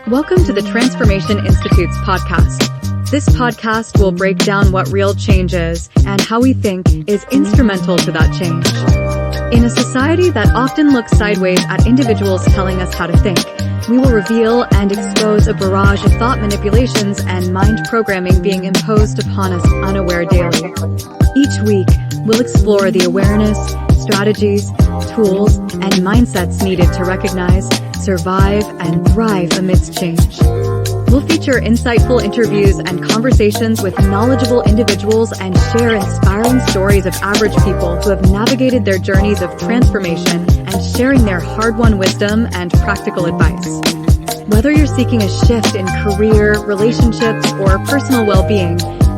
Welcome to the Transformation Institute's podcast. This podcast will break down what real change is and how we think is instrumental to that change. In a society that often looks sideways at individuals telling us how to think, we will reveal and expose a barrage of thought manipulations and mind programming being imposed upon us unaware daily. Each week, we'll explore the awareness, strategies, tools, and mindsets needed to recognize, survive, and thrive amidst change. We'll feature insightful interviews and conversations with knowledgeable individuals and share inspiring stories of average people who have navigated their journeys of transformation and sharing their hard-won wisdom and practical advice. Whether you're seeking a shift in career, relationships, or personal well-being,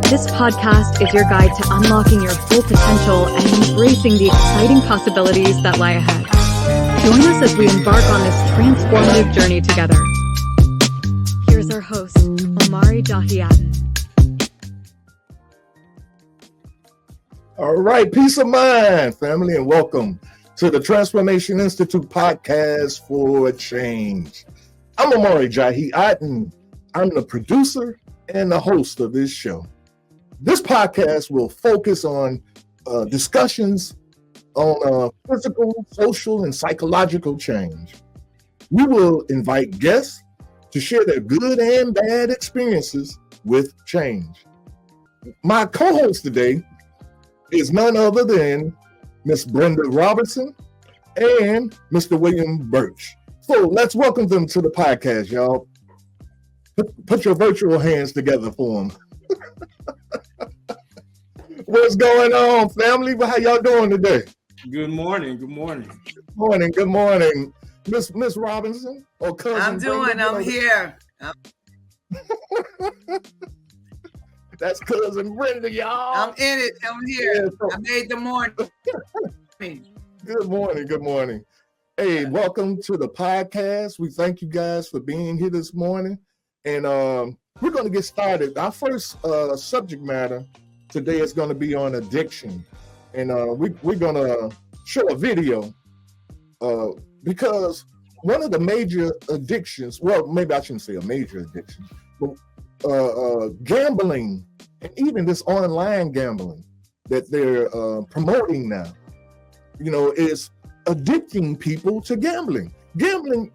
this podcast is your guide to unlocking your full potential and embracing the exciting possibilities that lie ahead. Join us as we embark on this transformative journey together. Here's our host, Omari, Jahi, Aton. All right, peace of mind, family, and welcome to the Transformation Institute podcast for change. I'm Omari, Jahi, Aton. I'm the producer and the host of this show. This podcast will focus on discussions on physical, social, and psychological change. We will invite guests to share their good and bad experiences with change. My co-host today is none other than Miss Brenda Robertson and Mr. William Birch. So let's welcome them to the podcast, y'all. Put your virtual hands together for them. What's going on, family? How y'all doing today? Good morning. Good morning. Good morning. Miss Robinson or cousin? I'm here. That's cousin Brenda, y'all. I'm in it. I'm here. Yeah, so, I made the morning. Good morning. Hey, welcome to the podcast. We thank you guys for being here this morning. And we're going to get started. Our first subject matter today is going to be on addiction. And we're going to show a video because one of the major addictions, well, maybe I shouldn't say a major addiction, but gambling, and even this online gambling that they're promoting now, is addicting people to gambling. Gambling,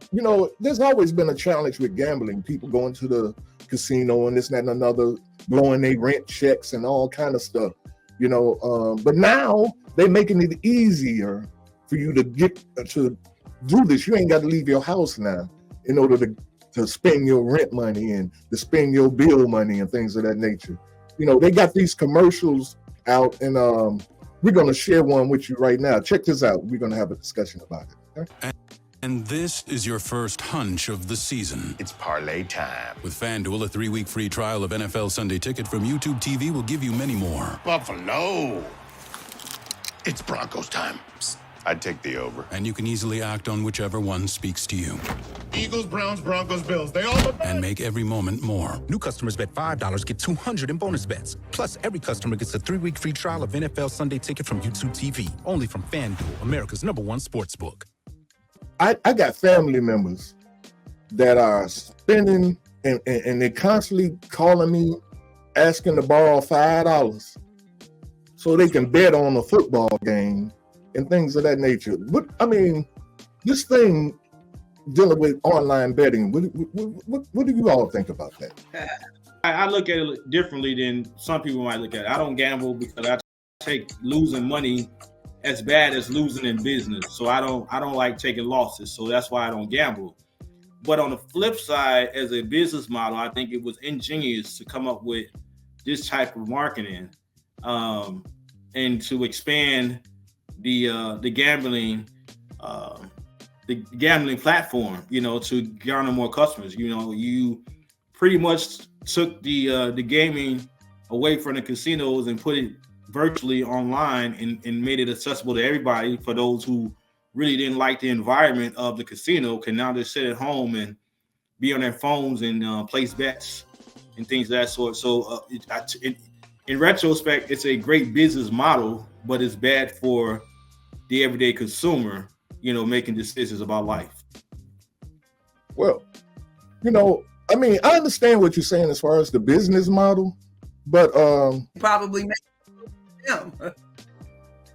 there's always been a challenge with gambling. People going to the casino and this, that, and another, blowing their rent checks and all kind of stuff, but now they're making it easier for you to get to do this. You ain't got to leave your house now in order to spend your rent money and to spend your bill money and things of that nature. They got these commercials out, and we're going to share one with you right now. Check this out. We're going to have a discussion about it. Okay? And this is your first hunch of the season. It's parlay time. With FanDuel, a 3-week free trial of NFL Sunday Ticket from YouTube TV will give you many more. Buffalo. It's Broncos time. Psst, I'd take the over. And you can easily act on whichever one speaks to you. Eagles, Browns, Broncos, Bills. They all... And make every moment more. New customers bet $5, get $200 in bonus bets. Plus, every customer gets a 3-week free trial of NFL Sunday Ticket from YouTube TV. Only from FanDuel, America's #1 sportsbook. I got family members that are spending and they're constantly calling me asking to borrow $5 so they can bet on a football game and things of that nature. But I mean, this thing dealing with online betting, what do you all think about that? I look at it differently than some people might look at it. I don't gamble because I take losing money as bad as losing in business. So I don't like taking losses. So that's why I don't gamble. But on the flip side, as a business model, I think it was ingenious to come up with this type of marketing and to expand the gambling platform, to garner more customers. You pretty much took the gaming away from the casinos and put it virtually online and made it accessible to everybody. For those who really didn't like the environment of the casino, can now just sit at home and be on their phones and place bets and things of that sort. So in retrospect, it's a great business model, but it's bad for the everyday consumer, making decisions about life. Well, You know, I mean, I understand what you're saying as far as the business model, but Probably make him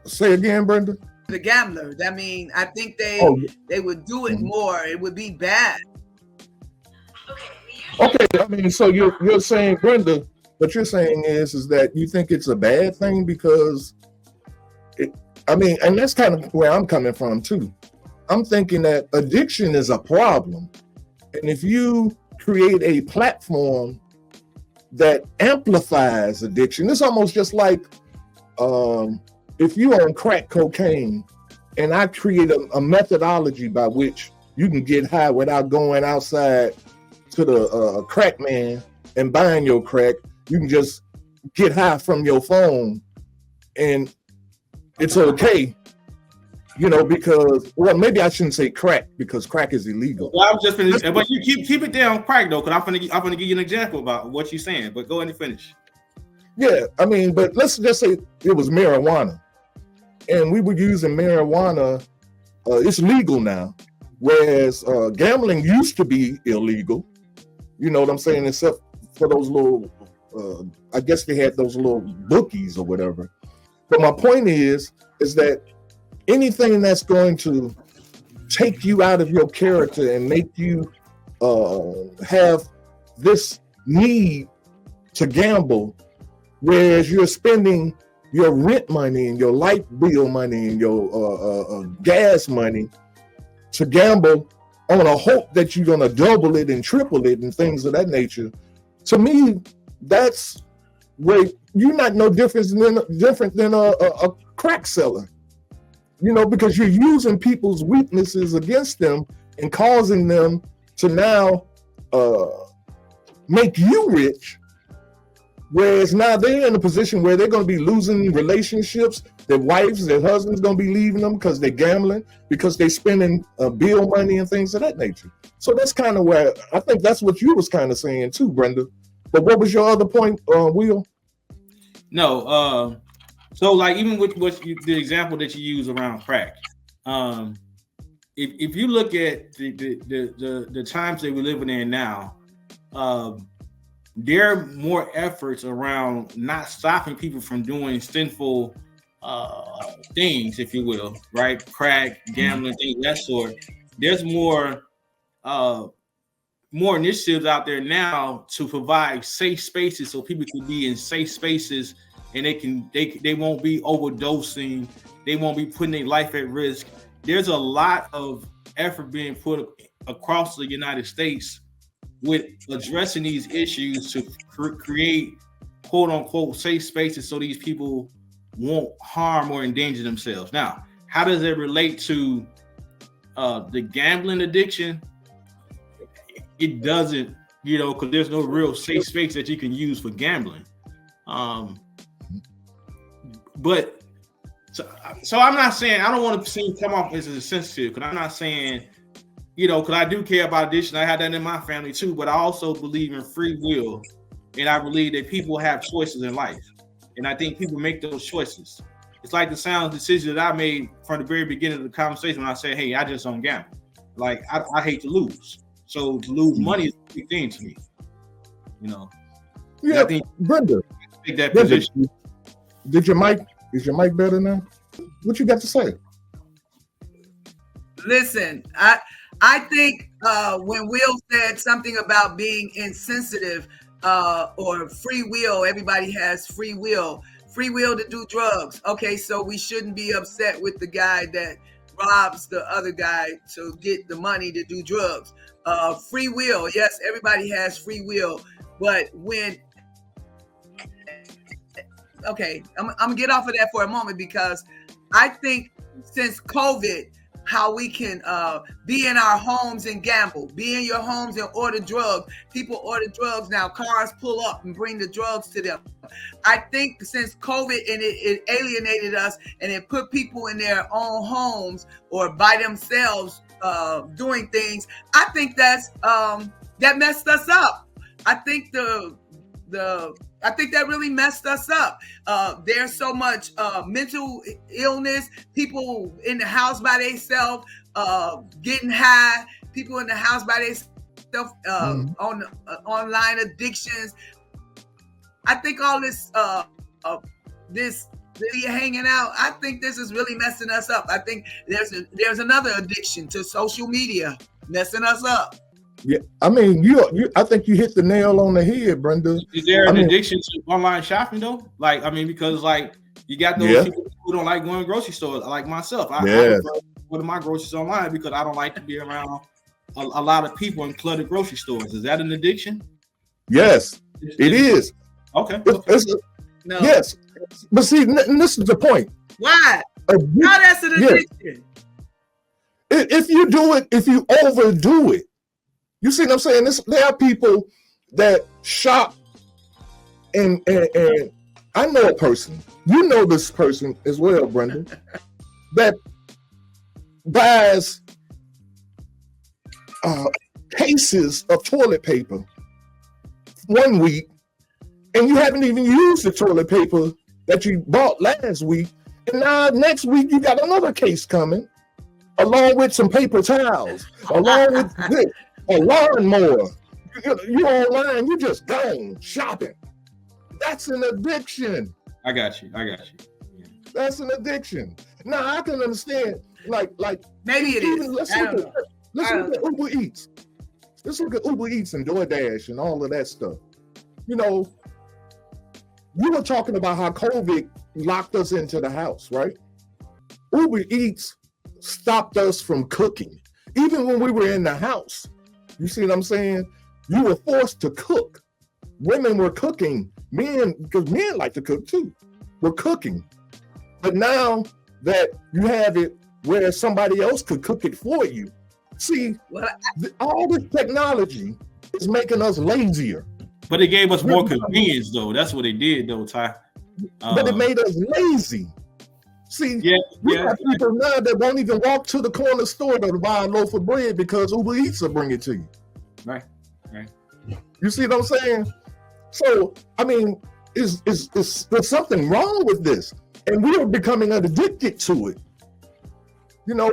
say again, Brenda. the gambler. I mean, I think they would do it more. It would be bad. Okay, I mean, so you're saying, Brenda, what you're saying is that you think it's a bad thing because I mean, and that's kind of where I'm coming from too. I'm thinking that addiction is a problem. And if you create a platform that amplifies addiction, it's almost just like if you own crack cocaine and I create a methodology by which you can get high without going outside to the crack man and buying your crack, you can just get high from your phone and it's okay, you know, because, well, maybe I shouldn't say crack because crack is illegal. Well, I was just finished, but you keep it there on crack though, because I'm gonna give you an example about what you're saying. But go ahead and finish. Yeah, I mean, but let's just say it was marijuana, and we were using marijuana. It's legal now, whereas gambling used to be illegal. You know what I'm saying? Except for those little, I guess they had those little bookies or whatever. But my point is that anything that's going to take you out of your character and make you have this need to gamble, whereas you're spending your rent money and your light bill money and your gas money to gamble on a hope that you're going to double it and triple it and things of that nature. To me, that's where you're not no different than a crack seller, you know, because you're using people's weaknesses against them and causing them to now make you rich, whereas now they're in a position where they're going to be losing relationships. Their wives, their husbands going to be leaving them because they're gambling, because they're spending bill money and things of that nature. So that's kind of where I think that's what you was kind of saying too, Brenda. But what was your other point, Will? No, so like even with the example that you use around crack, if you look at the times that we're living in now, there are more efforts around not stopping people from doing sinful things, if you will, right? Crack, gambling, things of that sort. There's more initiatives out there now to provide safe spaces so people can be in safe spaces and they won't be overdosing, they won't be putting their life at risk. There's a lot of effort being put across the United States with addressing these issues to create quote unquote safe spaces so these people won't harm or endanger themselves. Now, how does it relate to the gambling addiction? It doesn't, you know, because there's no real safe space that you can use for gambling. But so I'm not saying, I don't want to come off as a sensitive, because I'm not saying, you know, because I do care about addiction. I had that in my family too, but I also believe in free will. And I believe that people have choices in life. And I think people make those choices. It's like the sound decision that I made from the very beginning of the conversation when I said, hey, I just don't gamble. Like, I hate to lose. So to lose money is a big thing to me. You know? Yeah, I think Brenda, take that position. Is your mic better now? What you got to say? Listen, I think when Will said something about being insensitive or free will, everybody has free will to do drugs. Okay, so we shouldn't be upset with the guy that robs the other guy to get the money to do drugs. Free will, yes, everybody has free will, but when okay, I'm gonna get off of that for a moment, because I think since COVID, how we can be in our homes and gamble, be in your homes and order drugs. People order drugs now. Cars pull up and bring the drugs to them. I think since COVID, and it alienated us and it put people in their own homes or by themselves doing things, I think that's that messed us up. I think I think that really messed us up. There's so much mental illness, people in the house by themselves, getting high, people in the house by themselves stuff on online addictions. I think all this this video hanging out, I think this is really messing us up. I think there's another addiction to social media messing us up. Yeah, I mean, I think you hit the nail on the head, Brenda. Is there an addiction to online shopping though? Like, I mean, because like you got those people who don't like going to grocery stores, like myself. I prefer to go to my groceries online because I don't like to be around a lot of people in cluttered grocery stores. Is that an addiction? Yes, it is. Okay. No. Yes, but see, this is the point. Why? How that's an addiction? If you do it, if you overdo it, you see what I'm saying? There are people that shop, and I know a person. You know this person as well, Brenda, that buys cases of toilet paper 1 week, and you haven't even used the toilet paper that you bought last week, and now next week you got another case coming, along with some paper towels, along with this, a lawnmower. You online, you just gone shopping. That's an addiction. I got you. Yeah. That's an addiction. Now I can understand, like maybe it is. Let's look at Uber Eats. Let's look at Uber Eats and DoorDash and all of that stuff. You know, you were talking about how COVID locked us into the house, right? Uber Eats stopped us from cooking. Even when we were in the house, you see what I'm saying? You were forced to cook. Women were cooking. Men, because men like to cook too, were cooking. But now that you have it where somebody else could cook it for you, see, all this technology is making us lazier. But it gave us more convenience, though. That's what it did, though, Ty. But it made us lazy. See, we got people now that won't even walk to the corner store to buy a loaf of bread because Uber Eats will bring it to you. Right. You see what I'm saying? So, I mean, is there's something wrong with this? And we are becoming addicted to it. You know,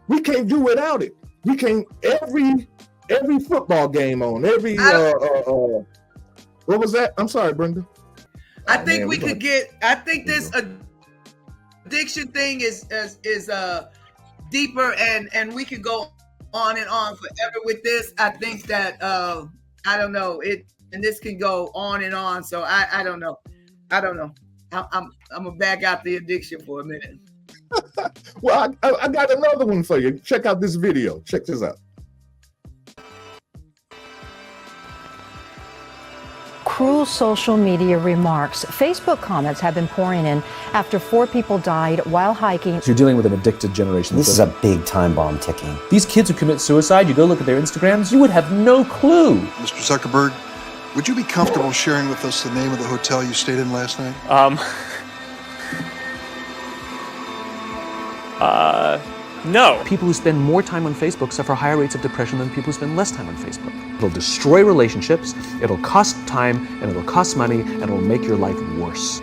we can't do without it. We can't every football game on, every what was that? I'm sorry, Brenda. I think I think this addiction thing is deeper, and we could go on and on forever with this. I think that I don't know it, and this can go on and on. So I don't know. I'm gonna back out the addiction for a minute. Well, I got another one for you. Check out this video. Check this out. Cruel social media remarks. Facebook comments have been pouring in after 4 people died while hiking. So you're dealing with an addicted generation. This is a big time bomb ticking. These kids who commit suicide, you go look at their Instagrams, you would have no clue. Mr. Zuckerberg, would you be comfortable sharing with us the name of the hotel you stayed in last night? No. People who spend more time on Facebook suffer higher rates of depression than people who spend less time on Facebook. It'll destroy relationships, it'll cost time, and it'll cost money, and it'll make your life worse.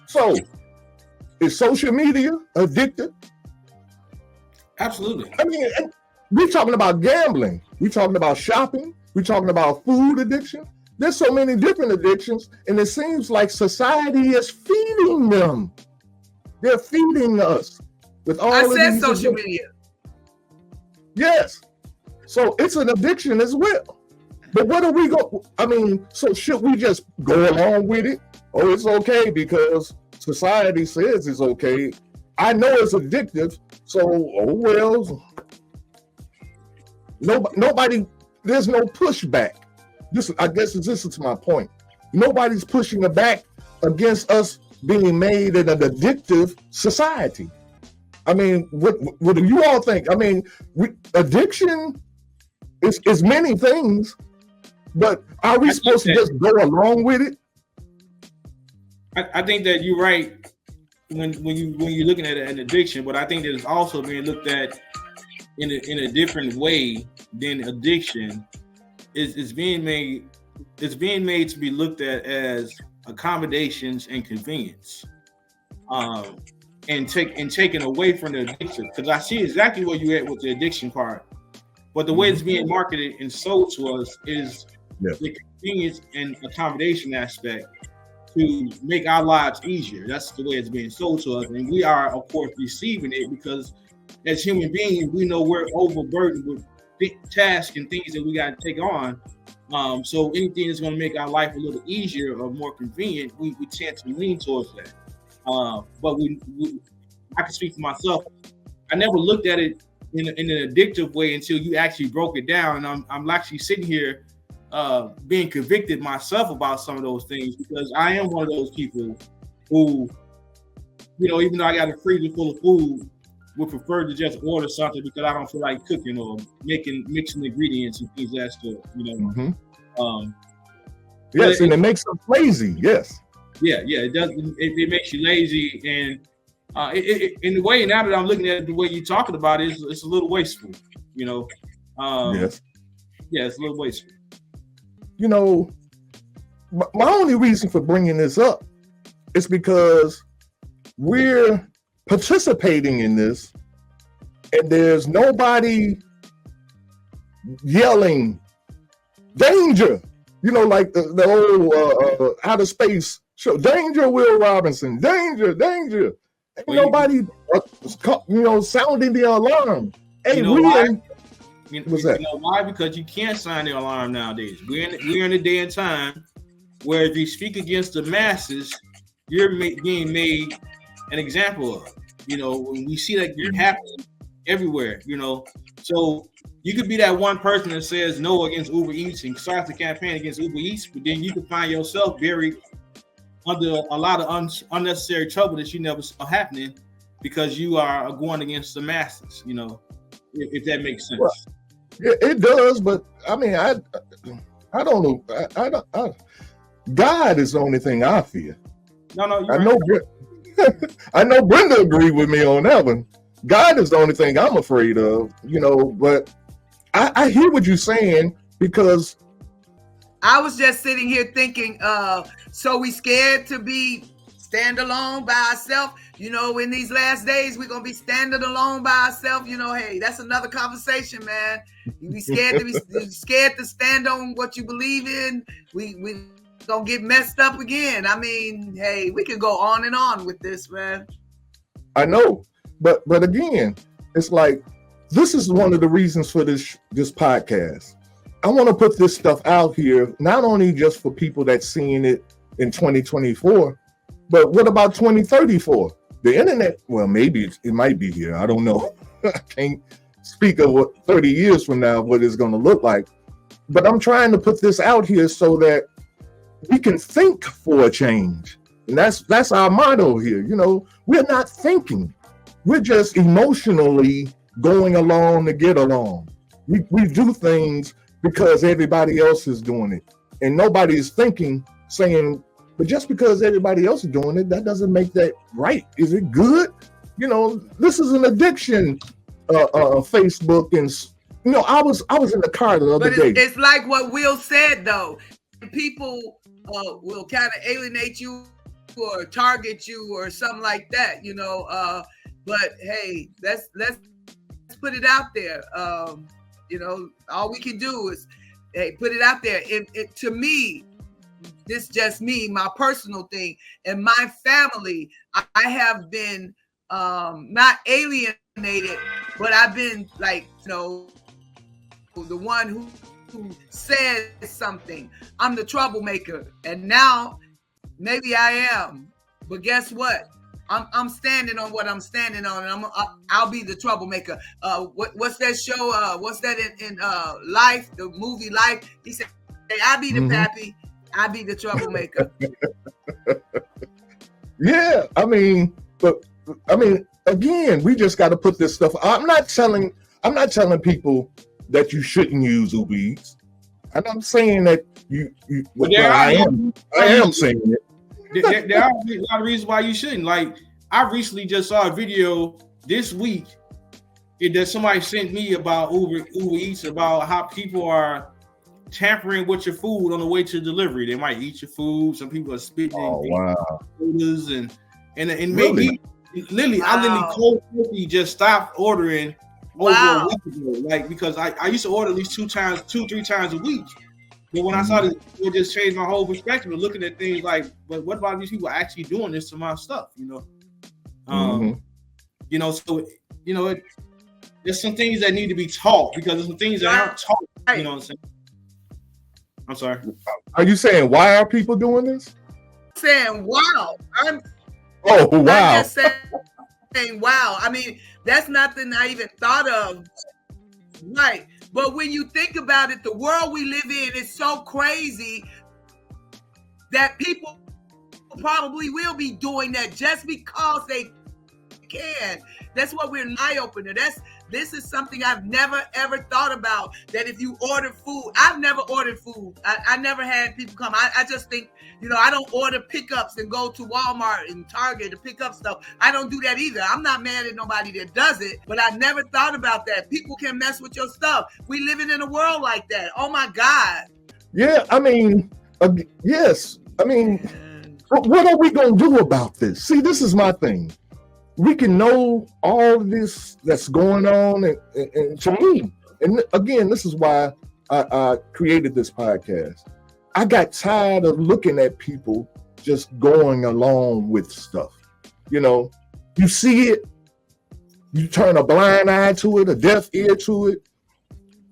So, is social media addictive? Absolutely. I mean, we're talking about gambling. We're talking about shopping. We're talking about food addiction. There's so many different addictions, and it seems like society is feeding them. They're feeding us with all of these social media. Yes. So it's an addiction as well. But what are we going? I mean, so should we just go along with it? Oh, it's okay because society says it's okay. I know it's addictive, so oh well. Nobody. There's no pushback. I guess this is my point. Nobody's pushing back against us being made in an addictive society. I mean, what do you all think? I mean, addiction is many things, but are we supposed to just go along with it? I think that you're right when you're looking at an addiction, but I think that it's also being looked at in a different way than addiction. It's being made to be looked at as accommodations and convenience, and taken away from the addiction. Because I see exactly where you're at with the addiction part. But the way it's being marketed and sold to us is the convenience and accommodation aspect to make our lives easier. That's the way it's being sold to us. And we are, of course, receiving it because as human beings, we know we're overburdened with big tasks and things that we got to take on. So anything that's going to make our life a little easier or more convenient, we tend to lean towards that. But I can speak for myself. I never looked at it in an addictive way until you actually broke it down. And I'm actually sitting here being convicted myself about some of those things because I am one of those people who, even though I got a freezer full of food, would prefer to just order something because I don't feel like cooking or mixing ingredients and things of that sort. Yes, and it makes us lazy. Yes. Yeah, it does. It makes you lazy, and in the way now that I'm looking at it, the way you're talking about it, it's a little wasteful. Yes. Yeah, it's a little wasteful. My only reason for bringing this up is because we're participating in this, and there's nobody yelling danger. Like the old outer space show, danger, Will Robinson, danger. Ain't nobody, sounding the alarm. Hey, why? What's that? Why? Because you can't sound the alarm nowadays. We're in a day and time where if you speak against the masses, you're being made an example of. When we see that you're happening everywhere. So you could be that one person that says no against Uber Eats and starts the campaign against Uber Eats, but then you can find yourself buried under a lot of unnecessary trouble that you never saw happening because you are going against the masses. If that makes sense. Well, yeah, it does, but I mean, I don't know. God is the only thing I fear. No, I know. I know Brenda agreed with me on that one. God is the only thing I'm afraid of, but I hear what you're saying because I was just sitting here thinking, so we scared to be standalone by ourselves. In these last days, we're going to be standing alone by ourselves. Hey, that's another conversation, man. You be scared to scared to stand on what you believe in. We gonna get messed up again. I mean, hey, we can go on and on with this, man. I know, but again, it's like this is one of the reasons for this podcast. I want to put this stuff out here, not only just for people that's seeing it in 2024, but what about 2034? The internet, well, maybe it might be here. I don't know. I can't speak of what 30 years from now, what it's going to look like. But I'm trying to put this out here so that we can think for a change. And that's our motto here. We're not thinking. We're just emotionally going along to get along. We do things because everybody else is doing it. And nobody's thinking, saying, but just because everybody else is doing it, that doesn't make that right. Is it good? This is an addiction, Facebook. And, I was in the car the other day. It's like what Will said, though. People will kind of alienate you or target you or something like that, but hey, let's put it out there. All we can do is put it out there. To me, this just me, my personal thing, and my family, I have been not alienated, but I've been like, the one who says something. I'm the troublemaker, and now maybe I am, but guess what? I'm standing on what I'm standing on, and I'll be the troublemaker. What's that show? What's that in Life, the movie Life? He said, "Hey, I be the pappy, I be the troublemaker." Yeah, again, we just got to put this stuff. I'm not telling people that you shouldn't use Uber Eats. And I'm saying that I am saying it. There are a lot of reasons why you shouldn't. Like, I recently just saw a video this week that somebody sent me about Uber Eats, about how people are tampering with your food on the way to delivery. They might eat your food. Some people are spitting and maybe literally, I literally cold turkey just stopped ordering over a week ago. Like, because I used to order at least 2-3 times a week. But when I started, it just changed my whole perspective of looking at things like, but what about these people actually doing this to my stuff? You know, so there's some things that need to be taught because there's some things that aren't taught. You know what I'm saying? I'm sorry. Are you saying why are people doing this? Saying wow. I'm just saying wow. I mean, that's nothing I even thought of. Right. But when you think about it, the world we live in is so crazy that people probably will be doing that just because they can. That's what we're an eye-opener. This is something I've never ever thought about, that if you order food, I've never ordered food. I never had people come. I just think, I don't order pickups and go to Walmart and Target to pick up stuff. I don't do that either. I'm not mad at nobody that does it, but I never thought about that. People can mess with your stuff. We living in a world like that. Oh my God. Yeah, I mean, yes. I mean, what are we going to do about this? See, this is my thing. We can know all this that's going on, and to me, and again, this is why I created this podcast. I got tired of looking at people just going along with stuff. You see it, you turn a blind eye to it, a deaf ear to it.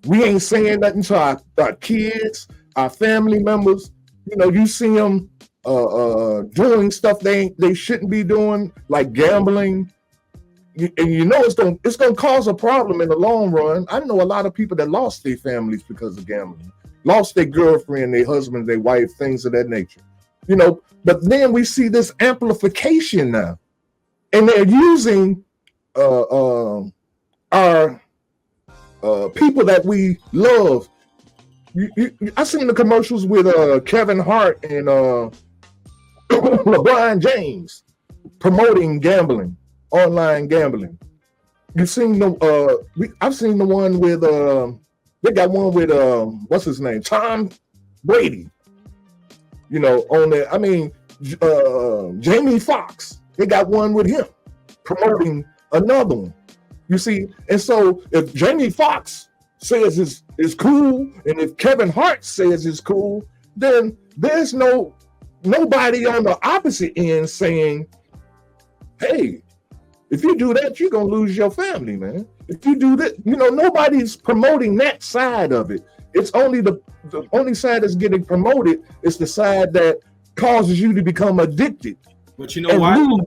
We ain't saying nothing to our kids, our family members. You see them doing stuff they shouldn't be doing, like gambling, and it's gonna cause a problem in the long run. I know a lot of people that lost their families because of gambling, lost their girlfriend, their husband, their wife, things of that nature. But then we see this amplification now, and they're using our people that we love. I seen the commercials with Kevin Hart and LeBron James promoting gambling, online gambling. You've seen I've seen the one with they got one with what's his name, Tom Brady. On there. I mean, Jamie Foxx. They got one with him promoting another one. You see, and so if Jamie Foxx says it's cool, and if Kevin Hart says it's cool, then there's nobody on the opposite end saying, hey, if you do that, you're gonna lose your family, man. If you do that, nobody's promoting that side of it. It's only the only side that's getting promoted is the side that causes you to become addicted. But you know why? On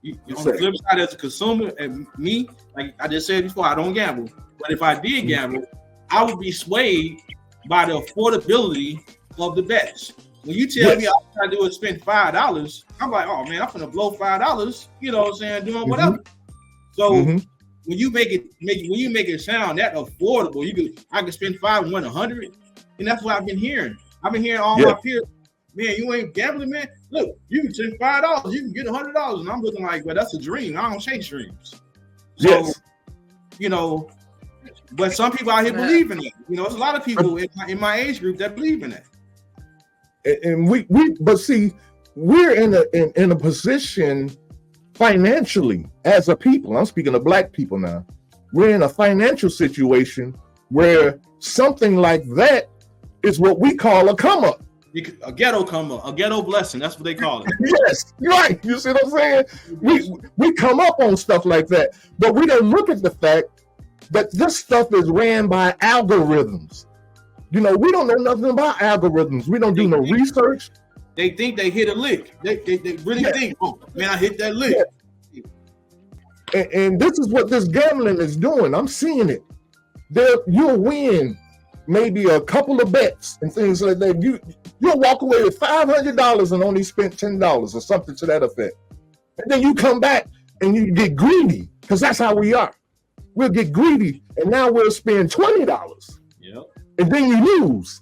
the flip side, as a consumer, and me, like I just said before, I don't gamble. But if I did gamble, I would be swayed by the affordability of the bets. When you tell me all I do is spend $5, I'm like, oh man, I'm gonna blow $5. You know what I'm saying? Doing whatever. So when you make it sound that affordable, I can spend $5 and win 100, and that's what I've been hearing. I've been hearing all my peers, man, you ain't gambling, man. Look, you can spend $5, you can get $100, and I'm looking like, well, that's a dream. I don't chase dreams. So, but some people out here believe in it. There's a lot of people in my age group that believe in it. And but see, we're in a position financially as a people. I'm speaking of Black people now. We're in a financial situation where something like that is what we call a come up. A ghetto come up, a ghetto blessing. That's what they call it. Yes, right. You see what I'm saying? We come up on stuff like that, but we don't look at the fact that this stuff is ran by algorithms. We don't know nothing about algorithms. We don't do no research. They think they hit a lick. They really think, oh man, I hit that lick. Yeah. And this is what this gambling is doing. I'm seeing it. You'll win maybe a couple of bets and things like that. You'll walk away with $500 and only spent $10 or something to that effect. And then you come back and you get greedy, because that's how we are. We'll get greedy, and now we'll spend $20. Yep. And then you lose.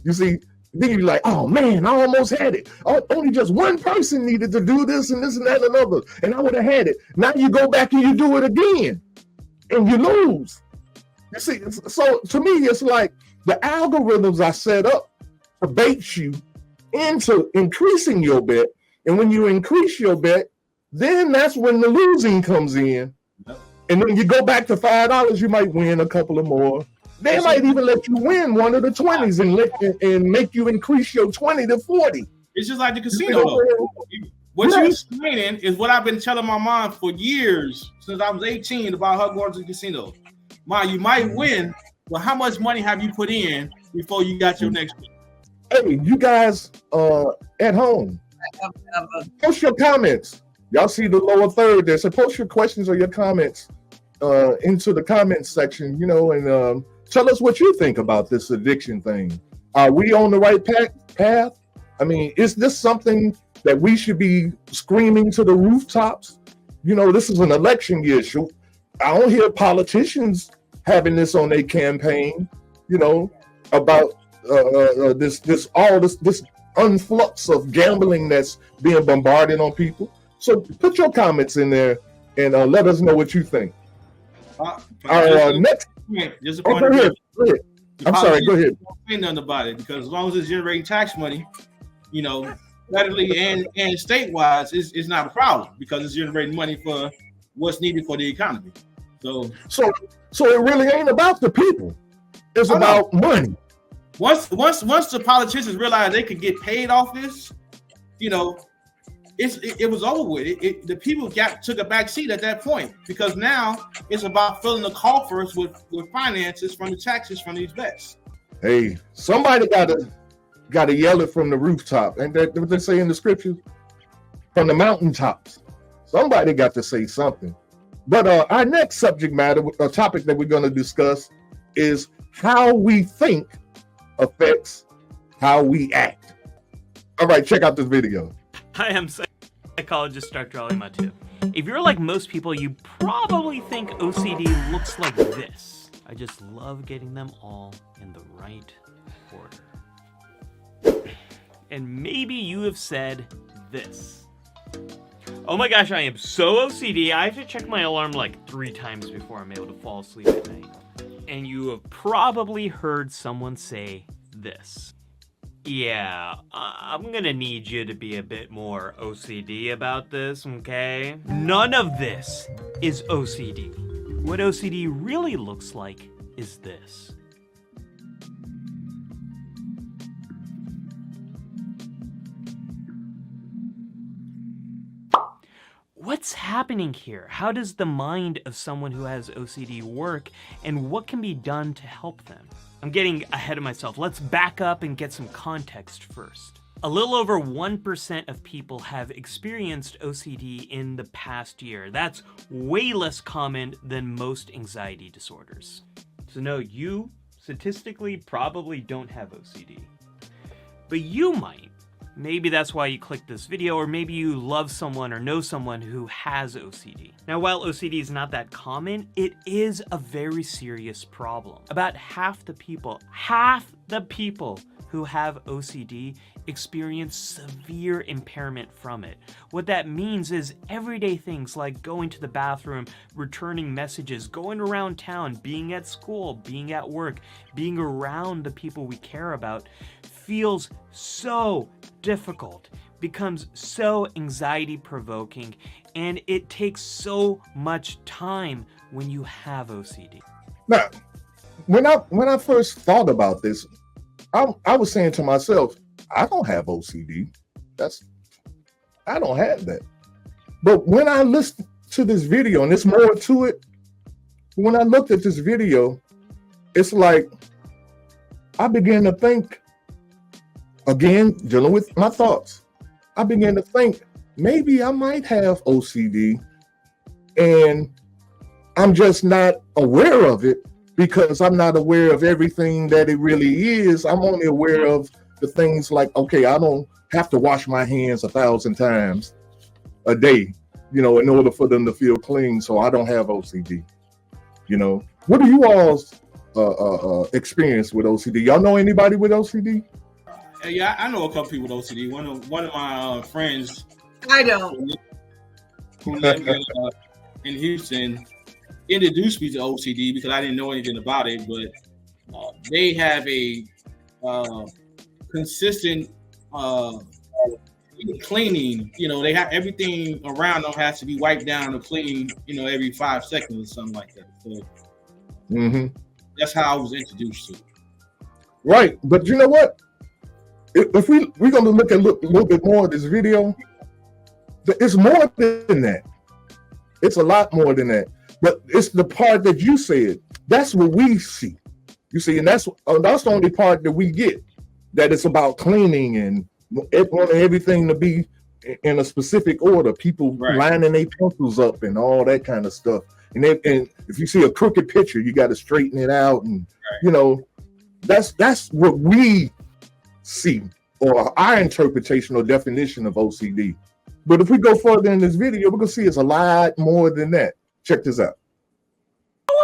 You see, then you're like, oh man, I almost had it. Only just one person needed to do this and this and that and another, and I would have had it. Now you go back and you do it again, and you lose. You see, so to me, it's like the algorithms are set up to bait you into increasing your bet, and when you increase your bet, then that's when the losing comes in. and then you go back to $5, you might win a couple of more. They might even let you win one of the 20s and make you increase your 20 to 40. It's just like the casino. Though. What you're explaining is what I've been telling my mom for years, since I was 18, about her going to the casino. Mom, you might win, but how much money have you put in before you got your next win? Hey, you guys at home, post your comments. Y'all see the lower third there. So post your questions or your comments into the comments section, and tell us what you think about this addiction thing. Are we on the right path? I mean, is this something that we should be screaming to the rooftops? This is an election year. I don't hear politicians having this on their campaign, about this influx of gambling that's being bombarded on people. So put your comments in there and let us know what you think. Next, just a point go ahead. I'm sorry. Go ahead. Don't say nothing about it, because as long as it's generating tax money, federally and state-wise, it's not a problem, because it's generating money for what's needed for the economy. So it really ain't about the people. It's about money. Once the politicians realized they could get paid off this, it was over with. The people took a back seat at that point, because now it's about filling the coffers with finances from the taxes from these bets. Hey, somebody gotta yell it from the rooftop, and that what they say in the scriptures, from the mountaintops. Somebody got to say something. But our next subject matter, a topic that we're going to discuss, is how we think affects how we act. All right, check out this video. Hi, I'm psychologist Dr. Ali Matu. If you're like most people, you probably think OCD looks like this. I just love getting them all in the right order. And maybe you have said this. Oh my gosh, I am so OCD, I have to check my alarm like 3 times before I'm able to fall asleep at night. And you have probably heard someone say this. Yeah, I'm gonna need you to be a bit more OCD about this, okay? None of this is OCD. What OCD really looks like is this. What's happening here? How does the mind of someone who has OCD work, and what can be done to help them? I'm getting ahead of myself. Let's back up and get some context first. A little over 1% of people have experienced OCD in the past year. That's way less common than most anxiety disorders. So no, you statistically probably don't have OCD. But you might. Maybe that's why you clicked this video, or maybe you love someone or know someone who has OCD. Now, while OCD is not that common, it is a very serious problem. About half the people who have OCD experience severe impairment from it. What that means is everyday things like going to the bathroom, returning messages, going around town, being at school, being at work, being around the people we care about feels so difficult, becomes so anxiety provoking, and it takes so much time when you have OCD. Now, when I first thought about this, I was saying to myself, I don't have OCD. I don't have that. But when I listened to this video, and there's more to it, when I looked at this video, it's like I began to think, again, dealing with my thoughts, I began to think maybe I might have OCD and I'm just not aware of it because I'm not aware of everything that it really is. I'm only aware of the things like, okay, I don't have to wash my hands 1,000 times a day, in order for them to feel clean. So I don't have OCD. What do you all's experience with OCD? Y'all know anybody with OCD? Yeah, I know a couple people with OCD. One of my friends, I don't, who lived in Houston, introduced me to OCD because I didn't know anything about it. But they have a consistent cleaning, they have everything around them has to be wiped down or clean, every 5 seconds or something like that. So that's how I was introduced to it. Right, but you know what? If we're going to look a little bit more at this video, it's more than that. It's a lot more than that. But it's the part that you said. That's what we see. You see, and that's the only part that we get. That it's about cleaning and wanting everything to be in a specific order. People lining their pencils up and all that kind of stuff. And if you see a crooked picture, you got to straighten it out. And that's what we see, or our interpretation or definition of OCD. But if we go further in this video, we're gonna see it's a lot more than that. Check this out.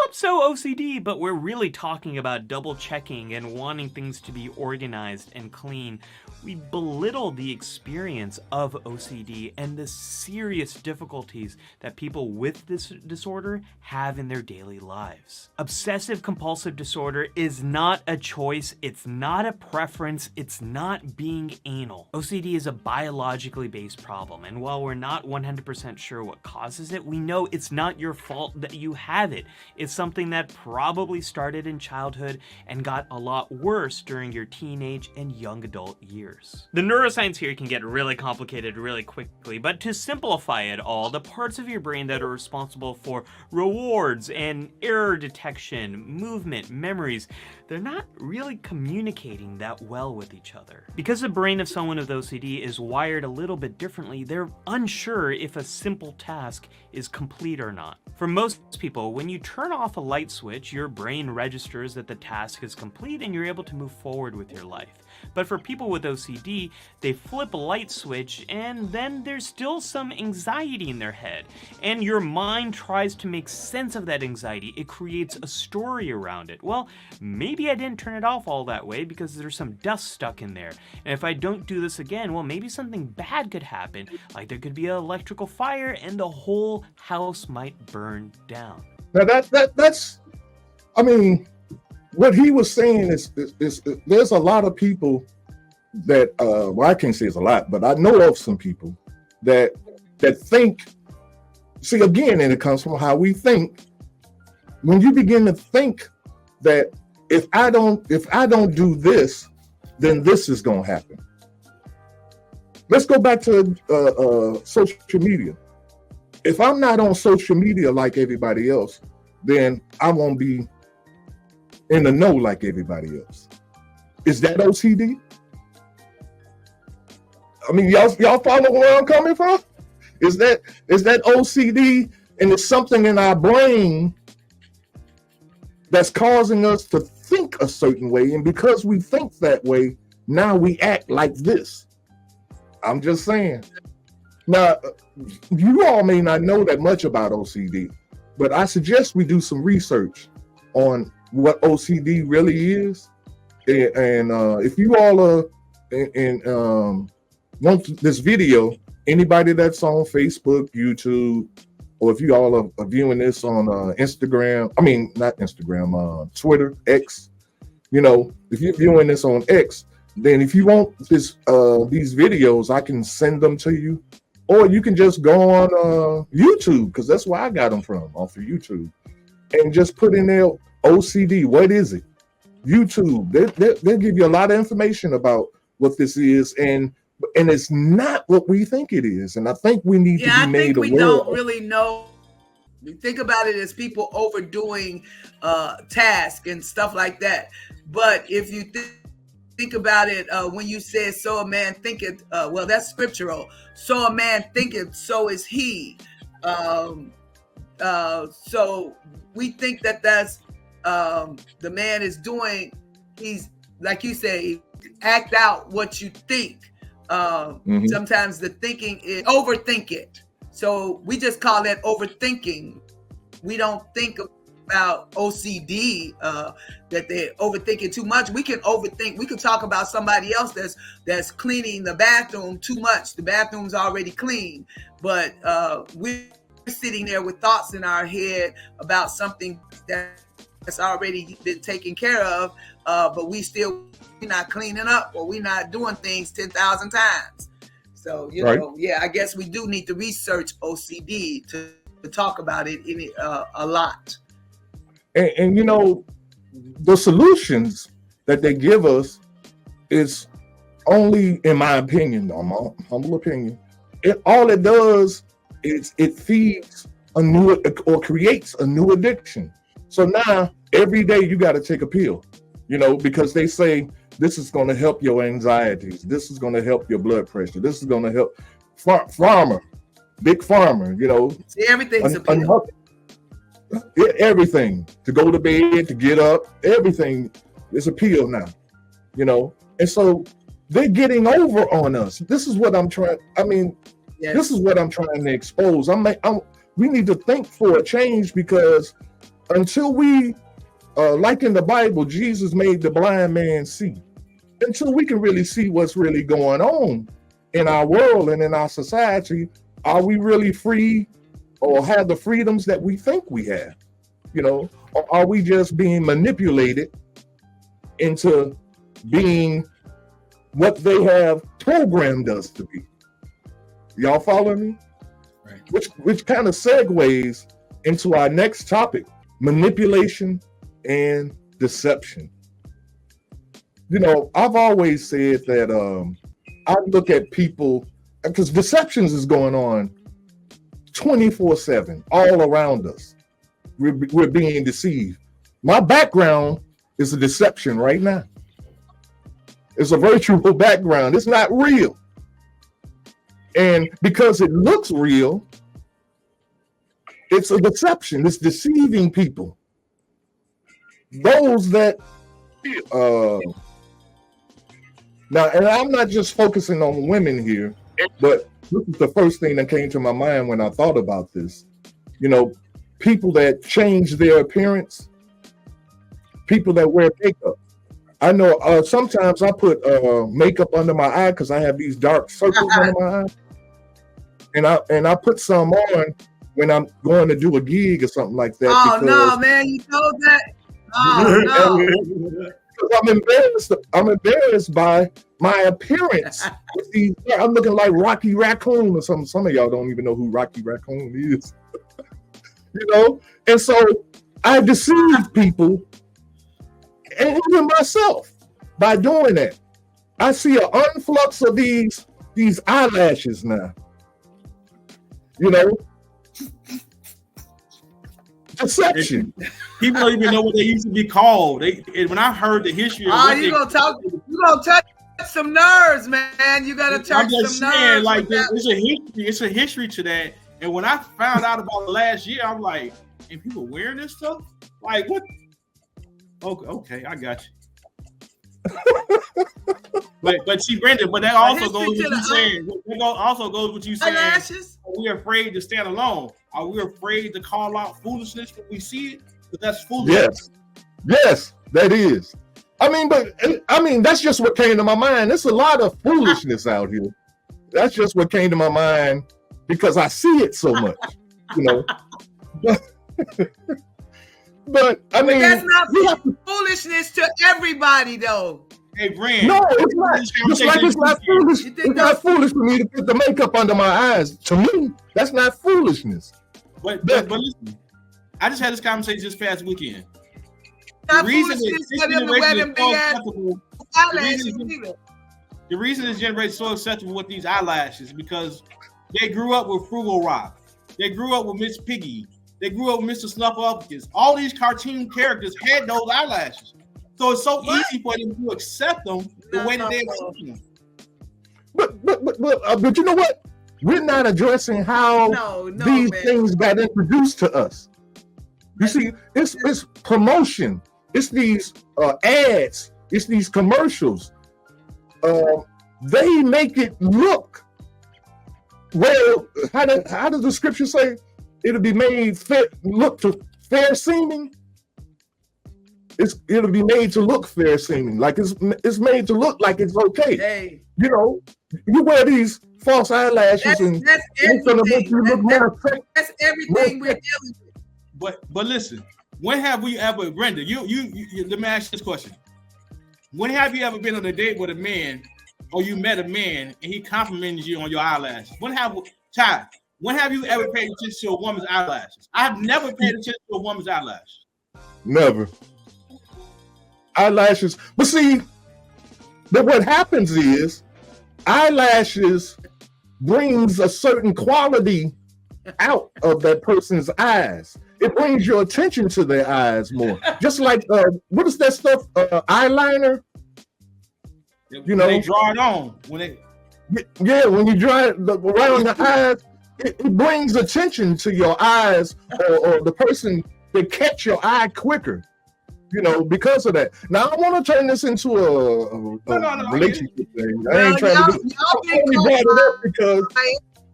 I'm so OCD, but we're really talking about double checking and wanting things to be organized and clean. We belittle the experience of OCD and the serious difficulties that people with this disorder have in their daily lives. Obsessive compulsive disorder is not a choice, it's not a preference, it's not being anal. OCD is a biologically based problem, and while we're not 100% sure what causes it, we know it's not your fault that you have it. It's something that probably started in childhood and got a lot worse during your teenage and young adult years. The neuroscience here can get really complicated really quickly, but to simplify it all, the parts of your brain that are responsible for rewards and error detection, movement, memories, they're not really communicating that well with each other. Because the brain of someone with OCD is wired a little bit differently, they're unsure if a simple task is complete or not. For most people, when you turn off a light switch, your brain registers that the task is complete and you're able to move forward with your life. But for people with OCD, they flip a light switch and then there's still some anxiety in their head. And your mind tries to make sense of that anxiety. It creates a story around it. Well, maybe I didn't turn it off all that way because there's some dust stuck in there. And if I don't do this again, well, maybe something bad could happen. Like there could be an electrical fire and the whole house might burn down. Now that's, I mean, what he was saying is there's a lot of people that well, I can't say it's a lot, but I know of some people that think. See, again, and it comes from how we think. When you begin to think that if I don't do this, then this is going to happen. Let's go back to social media. If I'm not on social media like everybody else, then I won't be in the know like everybody else. Is that OCD? I mean, y'all follow where I'm coming from? Is that OCD, and it's something in our brain that's causing us to think a certain way, and because we think that way, now we act like this. I'm just saying. Now, you all may not know that much about OCD, but I suggest we do some research on what OCD really is. And if you all are want this video, anybody that's on Facebook, YouTube, or if you all are viewing this on Instagram, I mean, not Instagram, Twitter, X, if you're viewing this on X, then if you want these videos, I can send them to you. Or you can just go on YouTube, because that's where I got them from, off of YouTube. And just put in there OCD. What is it? YouTube. They'll give you a lot of information about what this is. And it's not what we think it is. And I think we need to be made aware. We don't really know. You think about it as people overdoing tasks and stuff like that. But if you think about it, when you said, so a man thinketh, well, that's scriptural. So a man thinketh, so is he. So we think that's the man is doing, he's, like you say, act out what you think. Sometimes the thinking is overthink it. So we just call that overthinking. We don't think about OCD, that they're overthinking too much. We can overthink. We can talk about somebody else that's cleaning the bathroom too much. The bathroom's already clean, but we're sitting there with thoughts in our head about something that's already been taken care of, but we're not cleaning up, or we're not doing things 10,000 times. So, you Right. know, yeah, I guess we do need to research OCD to talk about it a lot. And you know, the solutions that they give us is only, in my opinion, my humble opinion, all it does is it feeds a new or creates a new addiction. So now every day you got to take a pill, you know, because they say this is going to help your anxieties. This is going to help your blood pressure. This is going to help big pharma, you know. See, everything's a pill. Everything, to go to bed, to get up, everything is a pill now, you know. And so they're getting over on us. This is what I'm trying. I mean, Yes. This is what I'm trying to expose. We need to think for a change, because until we, like in the Bible, Jesus made the blind man see. Until we can really see what's really going on in our world and in our society, are we really free or have the freedoms that we think we have? You know, or are we just being manipulated into being what they have programmed us to be? Y'all follow me? Right. Which kind of segues into our next topic: manipulation and deception. You know, I've always said that I look at people, because deceptions is going on 24/7 all around us. We're being deceived. My background is a deception right now. It's a virtual background. It's not real. And because it looks real, it's a deception. It's deceiving people. Those that now, and I'm not just focusing on women here, but this is the first thing that came to my mind when I thought about this. You know, people that change their appearance, people that wear makeup. I know sometimes I put makeup under my eye because I have these dark circles under my eye, and I put some on when I'm going to do a gig or something like that. Oh no, man, you told that. Oh no. I'm embarrassed by my appearance. I'm looking like Rocky Raccoon or something. Some of y'all don't even know who Rocky Raccoon is. You know, and so I deceive people and even myself by doing that. I see an influx of these eyelashes now. You know, deception. People don't even know what they used to be called. When I heard the history of you gonna touch some nerves, man. You gotta touch some nerves. Like it's a history to that. And when I found out about it last year, I'm like, and people wearing this stuff? Like what? Okay, I got you. but see, Brenda, but that also goes with you saying. That also goes with you saying. Are we afraid to stand alone? Are we afraid to call out foolishness when we see it? But that's foolish. Yes, that is. I mean, that's just what came to my mind. There's a lot of foolishness out here. That's just what came to my mind because I see it so much, you know. But I mean, that's not foolishness to everybody, though. Hey, Brand. No, it's not. Just like it's not foolish. It's not foolish for me to put the makeup under my eyes. To me, that's not foolishness. But listen, I just had this conversation this past weekend. The reason this generation is so acceptable with these eyelashes is because they grew up with Frugal Rock. They grew up with Miss Piggy. They grew up with Mr. Snuffleupagus. All these cartoon characters had those eyelashes. So it's so easy for them to accept them the way that they accept them. But you know what? We're not addressing how these things got introduced to us. You see, it's promotion. It's these ads. It's these commercials. They make it look well. How does the scripture say? It'll be made look to fair seeming. It'll be made to look fair seeming, like it's made to look like it's okay. Hey. You know, you wear these false eyelashes and that's everything. That's everything we're dealing with. But listen, when have we ever, Brenda? You let me ask you this question. When have you ever been on a date with a man or you met a man and he complimented you on your eyelashes. When have you ever paid attention to a woman's eyelashes? I have never paid attention to a woman's eyelashes. Never. Eyelashes. But see, but what happens is eyelashes brings a certain quality out of that person's eyes. It brings your attention to their eyes more. Just like what is that stuff? Eyeliner. You know, they draw it on when they. Yeah, when you draw it around the eyes, it brings attention to your eyes, or the person that catch your eye quicker. You know, because of that. Now I want to turn this into a relationship thing. I ain't trying to. I only brought it up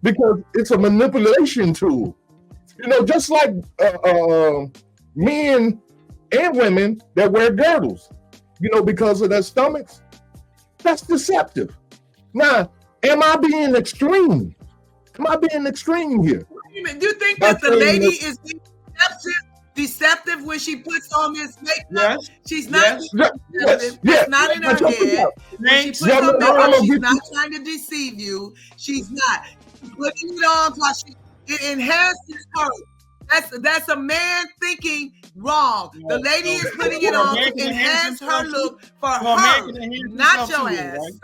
because it's a manipulation tool. You know, just like men and women that wear girdles, you know, because of their stomachs. That's deceptive. Now, am I being extreme? Am I being extreme here? Do you think that the lady is deceptive when she puts on this makeup? Yes. She's not yes. It's not in her head. When she puts on makeup, she's not trying to deceive you. She's not. She's putting it on because it enhances her. That's a man thinking wrong. The lady is putting it on to enhance her look for her, not your ass.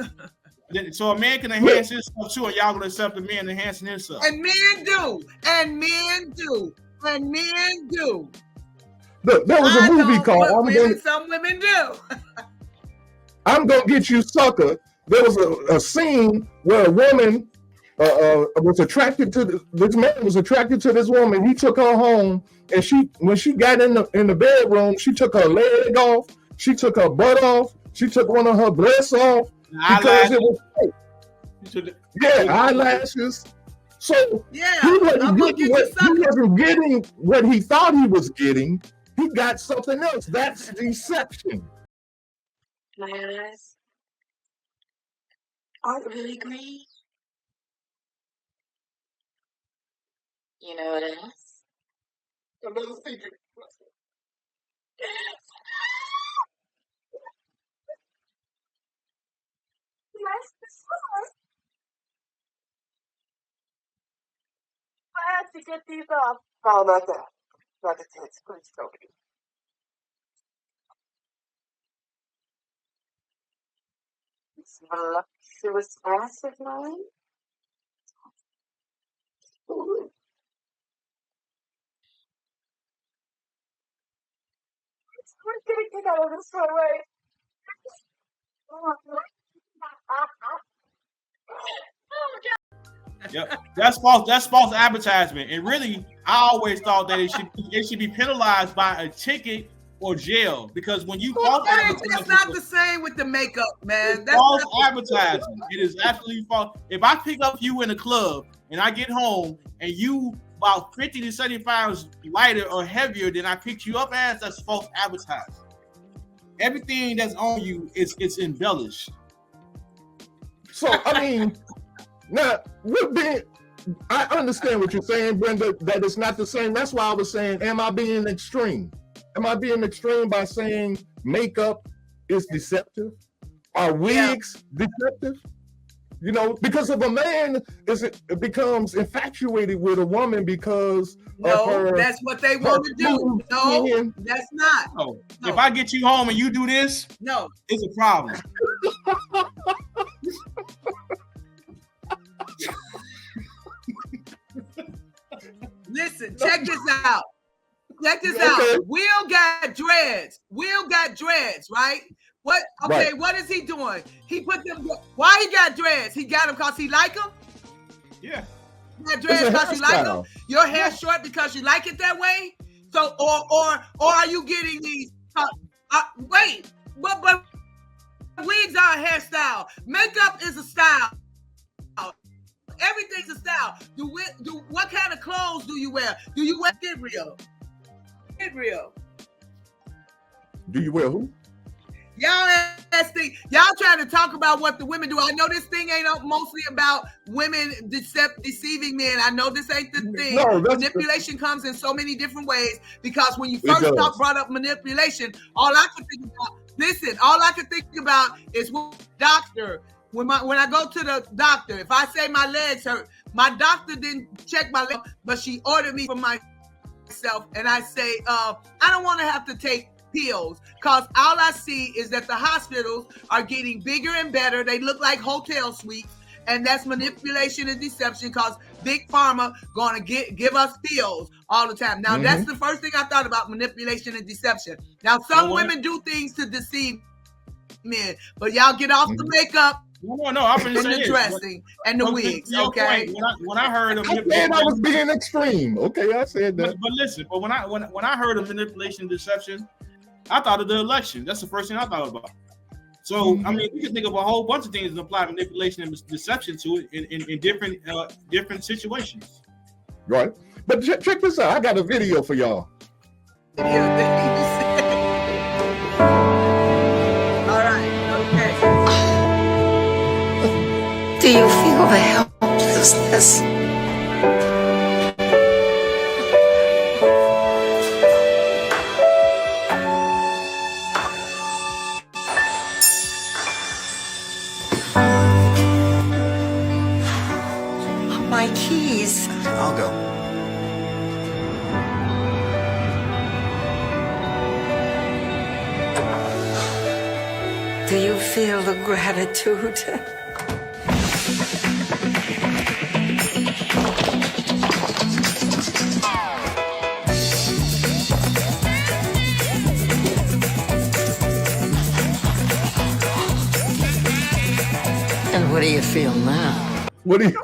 Right? So a man can enhance himself too, and y'all gonna accept the man enhancing himself. And men do. And men do. And men do. Look, there was a movie called Some women do. I'm Gonna Get You Sucker. There was a scene where a woman was attracted to this man was attracted to this woman. He took her home, and when she got in the bedroom, she took her leg off, she took her butt off, she took one of her breasts off because it was fake. Yeah, eyelashes. So he wasn't getting what he thought he was getting. He got something else. That's deception. My eyes aren't really green. You know what it is? Another secret. I have to get these off. No, not that. Not the tits. Please don't. It's voluptuous ass of mine. We're gonna get out of this one, right? Yep, that's false. That's false advertisement. And really, I always thought that it should be penalized by a ticket or jail, because when you false advertise, that's not the same with the makeup, man. That's false advertising. It is absolutely false. If I pick up you in a club and I get home and you about 50 to 70 pounds lighter or heavier than I picked you up as, that's false advertising. Everything that's on you is embellished. So I mean, now I understand what you're saying, Brenda, that it's not the same. That's why I was saying, am I being extreme? Am I being extreme by saying makeup is deceptive? Are wigs deceptive? You know, because if a man becomes infatuated with a woman because of her, that's what they want to do. No, that's not. No. If I get you home and you do this, no, it's a problem. Listen, check this out. Check this out. Will got dreads. Will got dreads, right? What? Okay, right. What is he doing? He put them. Why he got dreads? He got them because he like them? Yeah. You got dreads because you like them? Your hair short because you like it that way? So, or are you getting these? Wait, but wigs are a hairstyle. Makeup is a style. Everything's a style. What kind of clothes do you wear? Do you wear Get Real? Get Real. Do you wear who? Y'all trying to talk about what the women do. I know this thing ain't mostly about women deceiving men. I know this ain't the thing. No, manipulation comes in so many different ways, because when you first brought up manipulation, all I could think about is what doctor when I go to the doctor, if I say my legs hurt, my doctor didn't check my leg, but she ordered me for myself, and I say, I don't want to have to take pills, because all I see is that the hospitals are getting bigger and better. They look like hotel suites, and that's manipulation and deception, because big pharma going to give us pills all the time. Now, that's the first thing I thought about, manipulation and deception. Now, some women do things to deceive men, but y'all get off the makeup. No, I'm and the dressing and the wigs. Okay. When I heard of manipulation, I was being extreme. Okay, I said that. But listen, but when I heard of manipulation and deception, I thought of the election. That's the first thing I thought about. So I mean, you can think of a whole bunch of things and apply manipulation and deception to it in different situations. Right. But check this out. I got a video for y'all. All right. Okay. Do you feel the helplessness? My keys. I'll go. Do you feel the gratitude? And what do you feel now? What do you?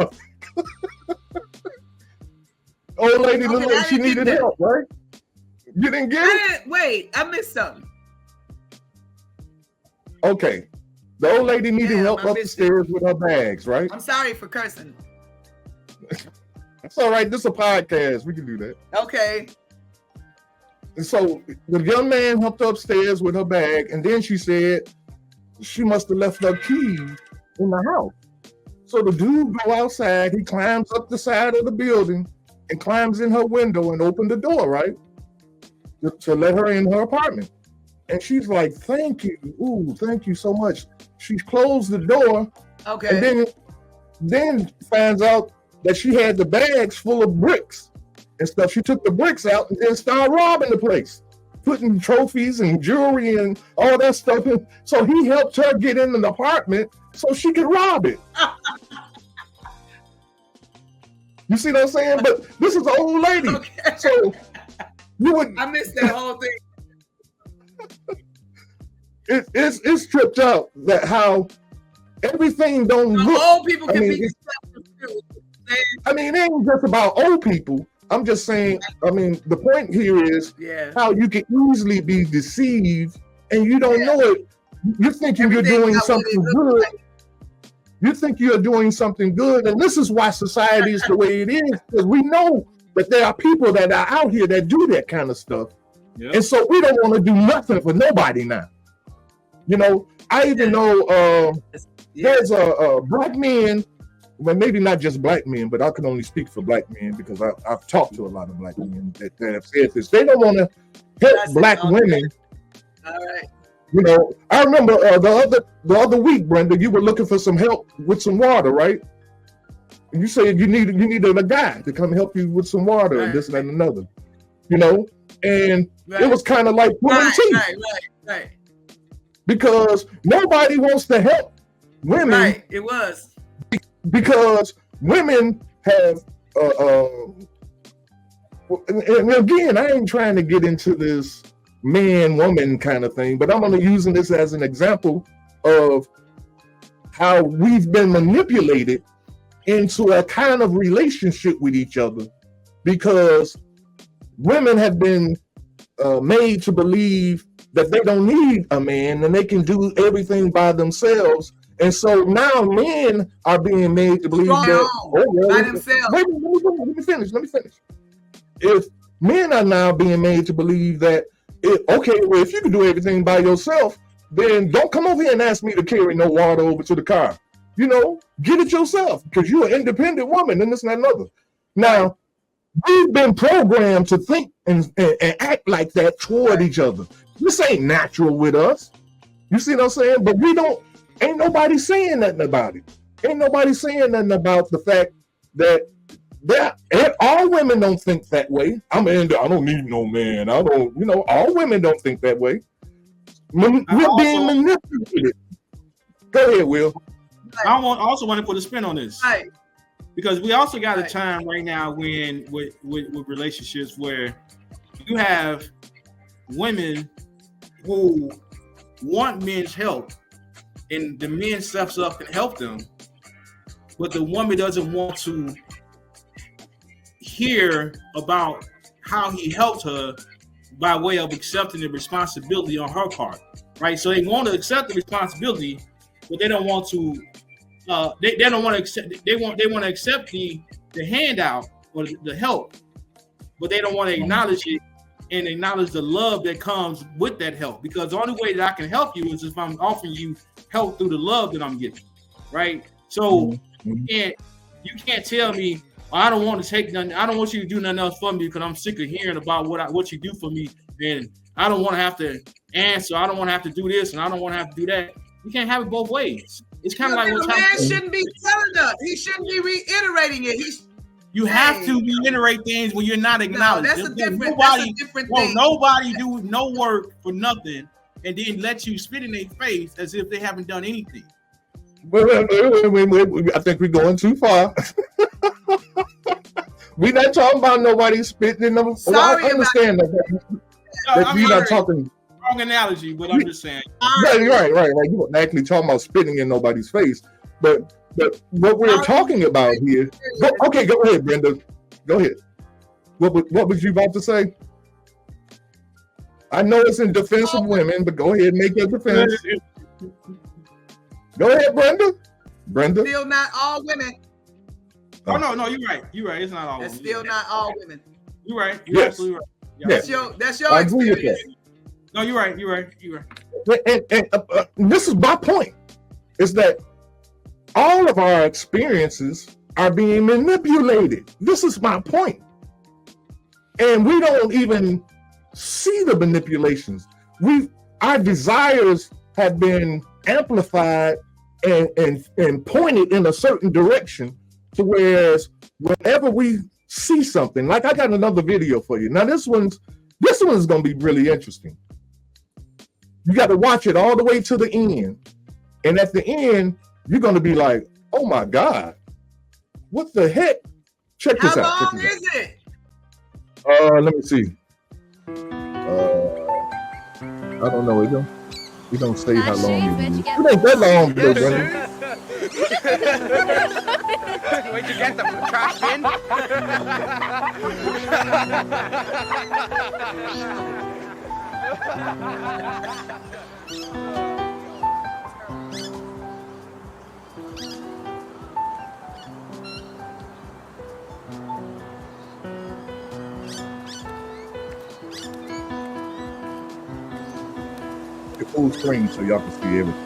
Old lady looked like she needed help, right? You didn't get it? Wait, I missed something. Okay. The old lady needed help up the stairs with her bags, right? I'm sorry for cursing. That's all right. This is a podcast. We can do that. Okay. And so the young man helped her upstairs with her bag, and then she said she must have left her keys in the house. So the dude go outside, he climbs up the side of the building and climbs in her window and opened the door, right? To let her in her apartment. And she's like, thank you. Ooh, thank you so much. She closed the door. Okay. And then finds out that she had the bags full of bricks and stuff. She took the bricks out and then started robbing the place, putting trophies and jewelry and all that stuff in. So he helped her get in an apartment so she could rob it. You see what I'm saying? But this is an old lady. Okay. So you would. I missed that whole thing. It's tripped out that how everything don't look. Old people can be deceptive too. I mean, it ain't just about old people. I'm just saying, I mean, the point here is how you can easily be deceived and you don't know it. You're thinking you're doing something good. You think you're doing something good. And this is why society is the way it is, because we know that there are people that are out here that do that kind of stuff. Yep. And so we don't want to do nothing for nobody now. You know, I even know there's a black men, well, maybe not just black men, but I can only speak for black men because I've talked to a lot of black men that have said this. They don't want to help black women. All right. You know, I remember the other week, Brenda, you were looking for some help with some water, right? And you said you needed a guy to come help you with some water and this and that and another. You know, and it was kind of like pulling teeth. Right. Because nobody wants to help women. Right, it was. Because women have, and again, I ain't trying to get into this man-woman kind of thing, but I'm only using this as an example of how we've been manipulated into a kind of relationship with each other because women have been made to believe that they don't need a man and they can do everything by themselves. And so now men are being made to believe by themselves. Wait, let me finish. If men are now being made to believe that, if you can do everything by yourself, then don't come over here and ask me to carry no water over to the car. You know, get it yourself because you're an independent woman and this and that and other. Now, we've been programmed to think and act like that toward each other. This ain't natural with us. You see what I'm saying? But we don't Ain't nobody saying nothing about it. Ain't nobody saying nothing about the fact that all women don't think that way. I don't need no man. All women don't think that way. We're being manipulated. Go ahead, Will. I also want to put a spin on this. Right. Because we also got a time right now when with relationships where you have women who want men's help and the men steps up and help them, but the woman doesn't want to hear about how he helped her by way of accepting the responsibility on her part, right? So they want to accept the responsibility, but they don't want to. They don't want to accept. They want to accept the handout or the help, but they don't want to acknowledge it and acknowledge the love that comes with that help. Because the only way that I can help you is if I'm offering you help through the love that I'm giving, right? So you can't tell me, I don't want to take nothing. I don't want you to do nothing else for me because I'm sick of hearing about what you do for me, and I don't want to have to answer. I don't want to have to do this, and I don't want to have to do that. You can't have it both ways. It's kind of like what's happening. The man shouldn't be telling us. He shouldn't be reiterating it. You have to reiterate things when you're not acknowledged. That's a different thing. Nobody do no work for nothing and then let you spit in their face as if they haven't done anything. Wait, I think we're going too far. We're not talking about nobody spitting in them. Sorry, I understand that you're not talking. Wrong analogy, but I'm just saying. Right. You weren't actually talking about spitting in nobody's face, but what we're talking about here. Go ahead, Brenda. Go ahead. What was you about to say? I know it's in defense of women, but go ahead and make your defense. Go ahead, Brenda. Still not all women. Oh no, you're right. It's not all women. It's still not all women. You're right. You're absolutely right. Yes. That's your experience. No, you're right. And this is my point, is that all of our experiences are being manipulated. This is my point. And we don't even see the manipulations. Our desires have been amplified and pointed in a certain direction, to whereas whenever we see something, like I got another video for you. Now this one's going to be really interesting. You got to watch it all the way to the end. And at the end, you're going to be like, oh my God, what the heck? Check this out. How long is it? Let me see. I don't know. It don't say how long it is. It ain't that long, though, brother. Where'd you get them? Trash bin? The full screen so y'all can see everything.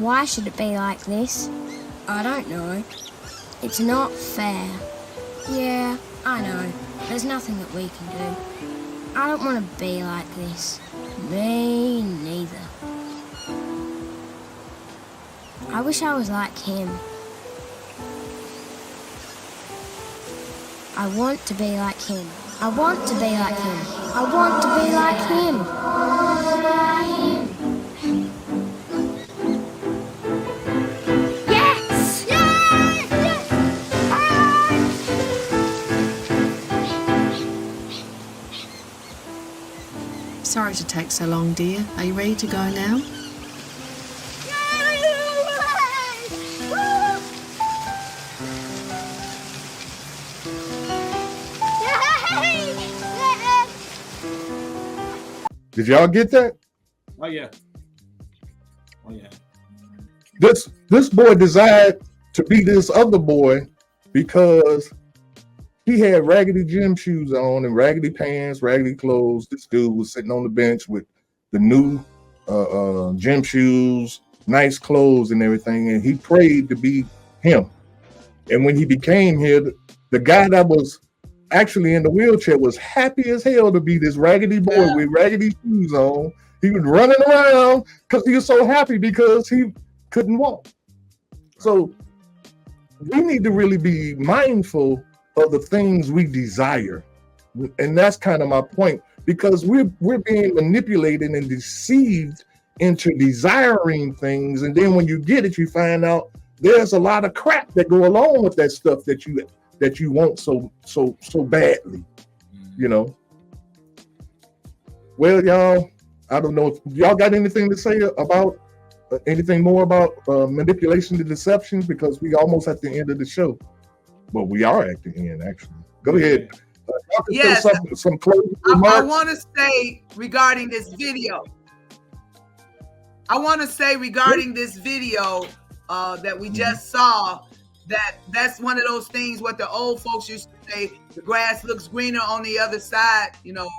Why should it be like this? I don't know. It's not fair. Yeah, I know. There's nothing that we can do. I don't want to be like this. Me neither. I wish I was like him. I want to be like him. I want to be like him. I want to be like him. Yes! Yes! Sorry to take so long, dear. Are you ready to go now? Did y'all get that? Oh yeah. Oh yeah. This boy desired to be this other boy because he had raggedy gym shoes on and raggedy pants, raggedy clothes. This dude was sitting on the bench with the new gym shoes, nice clothes and everything, and he prayed to be him. And when he became here, the guy that was actually in the wheelchair was happy as hell to be this raggedy boy with raggedy shoes on. He was running around because he was so happy because he couldn't walk. So we need to really be mindful of the things we desire. And that's kind of my point, because we're being manipulated and deceived into desiring things. And then when you get it, you find out there's a lot of crap that go along with that stuff that you want so badly, you know. Well, y'all, I don't know if y'all got anything to say about anything more about manipulation and deception, because we almost at the end of the show. Well, we are at the end, actually. Go ahead. Yes, some closing I remarks. want to say regarding this video. That we just saw, that's one of those things what the old folks used to say, the grass looks greener on the other side, you know,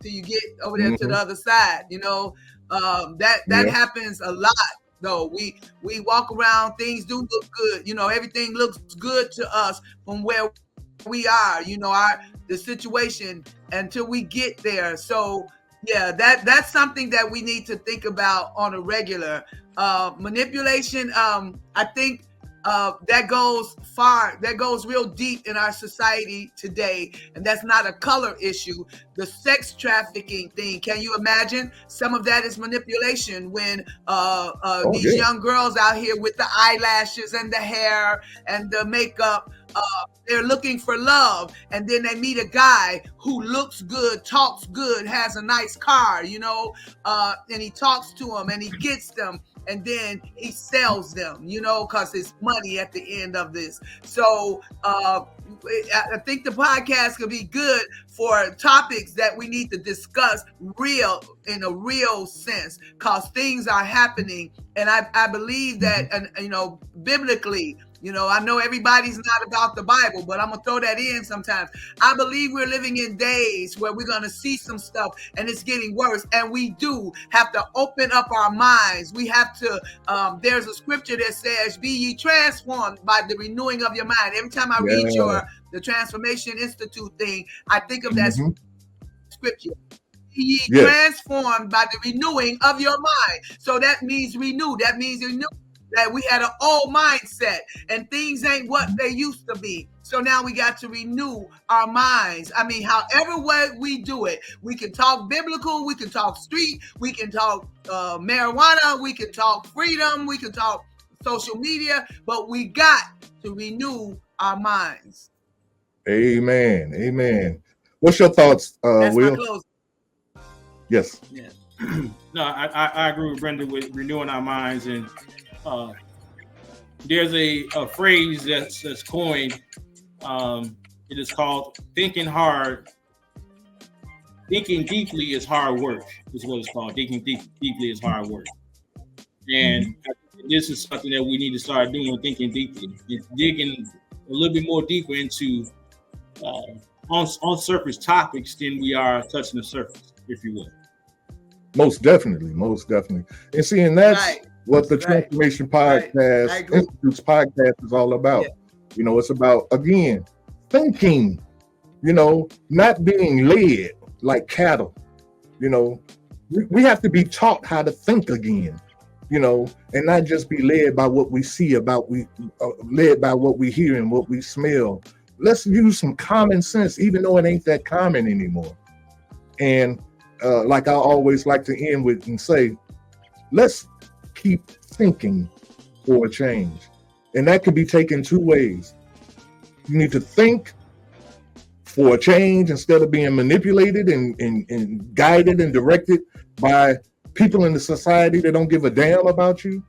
till you get over there to the other side, you know. That happens a lot though. We walk around, things do look good, you know, everything looks good to us from where we are, you know, the situation until we get there. So yeah, that's something that we need to think about on a regular. Manipulation, I think that goes real deep in our society today, and that's not a color issue. The sex trafficking thing, can you imagine? Some of that is manipulation when these young girls out here with the eyelashes and the hair and the makeup, they're looking for love, and then they meet a guy who looks good, talks good, has a nice car, you know, and he talks to them and he gets them, and then he sells them, you know, because it's money at the end of this. So I think the podcast could be good for topics that we need to discuss in a real sense, because things are happening. And I believe that, and you know, biblically, you know, I know everybody's not about the Bible, but I'm going to throw that in sometimes. I believe we're living in days where we're going to see some stuff and it's getting worse. And we do have to open up our minds. We have to, there's a scripture that says, be ye transformed by the renewing of your mind. Every time I read the Transformation Institute thing, I think of that scripture. Be ye transformed by the renewing of your mind. So that means renew. That means renew. That we had an old mindset and things ain't what they used to be. So now we got to renew our minds. I mean, however way we do it, we can talk biblical, we can talk street, we can talk marijuana, we can talk freedom, we can talk social media, but we got to renew our minds. Amen. Amen. What's your thoughts, That's Will? my closing. Yes. Yeah. No, I agree with Brenda with renewing our minds, and there's a phrase that's coined. It is called thinking hard. Thinking deeply is hard work, is what it's called. Thinking deeply is hard work. And this is something that we need to start doing, thinking deeply. It's digging a little bit more deeper into on surface topics than we are touching the surface, if you will. Most definitely. And seeing that's what the Transformation Podcast Institute's podcast is all about. You know, it's about, again, thinking not being led like cattle. We have to be taught how to think again, and not just be led by what we see, led by what we hear and what we smell. Let's use some common sense, even though it ain't that common anymore. And like I always like to end with and say, let's keep thinking for a change. And that could be taken two ways. You need to think for a change instead of being manipulated and guided and directed by people in the society that don't give a damn about you.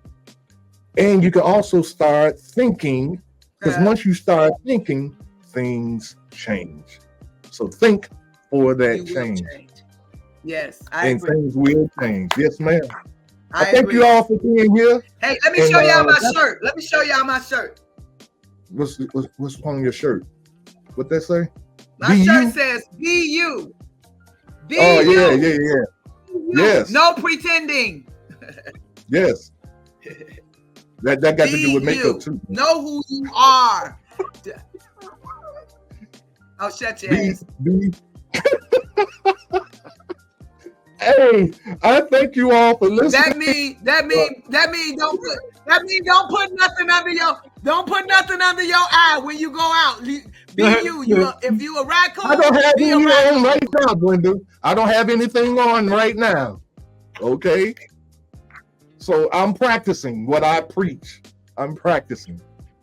And you can also start thinking, because once you start thinking, things change. So think for that change. Yes, and agree. Things will change. Yes, ma'am. I thank agree. you all for being here. Hey, let me show y'all my shirt. Let me show y'all my shirt. What's on your shirt? What that say? My shirt says "Be you." Be oh you. Yeah. Yes. No pretending. Yes. That got to do with makeup too. Know who you are. Oh, shut your ass. Hey, I thank you all for listening. That mean don't put nothing under your eye when you go out. Be you. If you a raccoon, I don't have be a anything raccoon. on right now, Brenda. I don't have anything on right now. Okay. So I'm practicing what I preach. I'm practicing.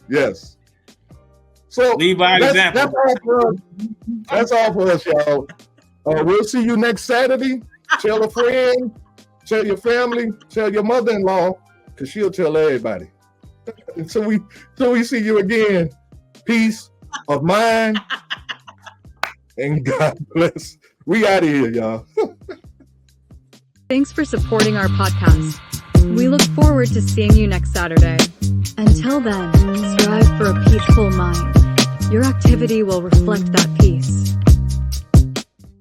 Yes. So lead by example. That's all for us, y'all. We'll see you next Saturday. Tell a friend, tell your family, tell your mother-in-law, because she'll tell everybody. Until we see you again, peace of mind and God bless. We out of here, y'all. Thanks for supporting our podcast. We look forward to seeing you next Saturday. Until then, strive for a peaceful mind. Your activity will reflect that peace.